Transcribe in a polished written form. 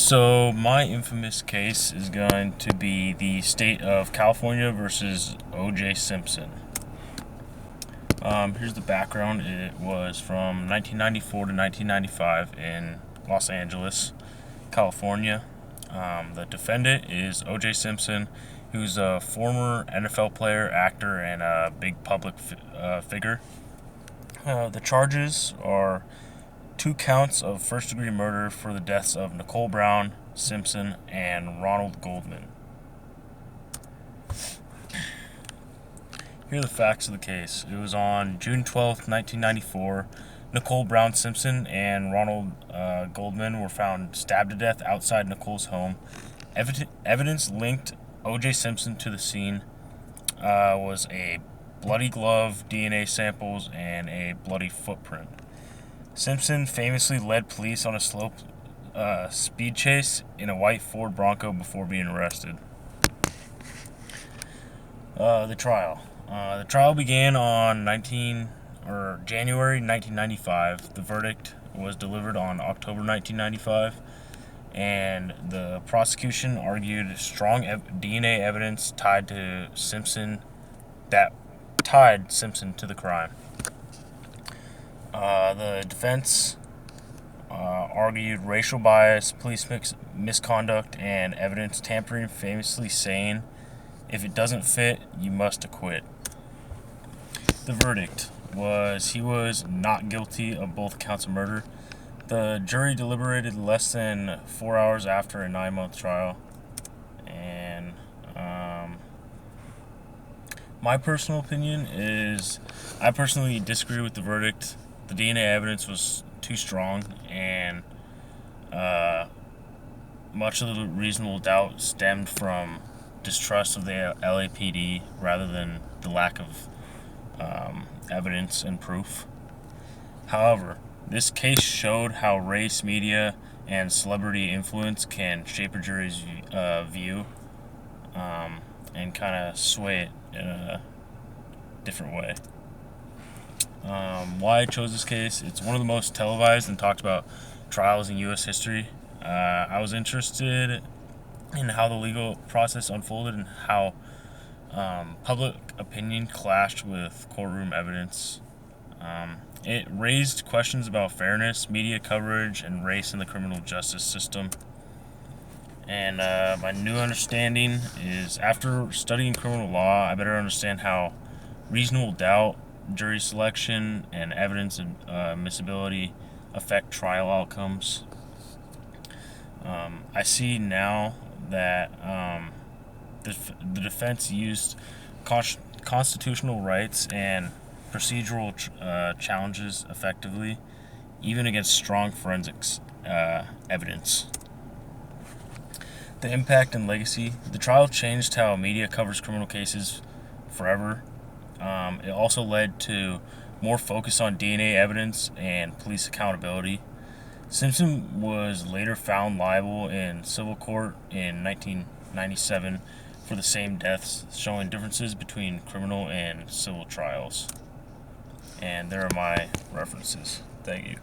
So my infamous case is going to be the state of California versus O.J. Simpson. Here's the background. It was from 1994 to 1995 in Los Angeles, California. The defendant is O.J. Simpson, who's a former NFL player, actor, and a big public figure. The charges are 2 counts of first-degree murder for the deaths of Nicole Brown, Simpson, and Ronald Goldman. Here are the facts of the case. It was on June 12th, 1994. Nicole Brown Simpson and Ronald Goldman were found stabbed to death outside Nicole's home. Evidence linked O.J. Simpson to the scene was a bloody glove, DNA samples, and a bloody footprint. Simpson famously led police on a slow speed chase in a white Ford Bronco before being arrested. The trial. The trial began on January 1995. The verdict was delivered on October 1995, and the prosecution argued strong DNA evidence tied Simpson to the crime. The defense argued racial bias, police misconduct, and evidence tampering, famously saying, "If it doesn't fit, you must acquit." The verdict was he was not guilty of both counts of murder. The jury deliberated less than 4 hours after a 9-month trial. And my personal opinion is I personally disagree with the verdict. The DNA evidence was too strong, and much of the reasonable doubt stemmed from distrust of the LAPD rather than the lack of evidence and proof. However, this case showed how race, media, and celebrity influence can shape a jury's view and kind of sway it in a different way. Why I chose this case: it's one of the most televised and talked about trials in U.S. history. I was interested in how the legal process unfolded and how public opinion clashed with courtroom evidence. It raised questions about fairness, media coverage, and race in the criminal justice system. And my new understanding is, after studying criminal law, I better understand how reasonable doubt, jury selection, and evidence admissibility affect trial outcomes. I see now that the defense used constitutional rights and procedural challenges effectively, even against strong forensics evidence. The impact and legacy. The trial changed how media covers criminal cases forever. It also led to more focus on DNA evidence and police accountability. Simpson was later found liable in civil court in 1997 for the same deaths, showing differences between criminal and civil trials. And there are my references. Thank you.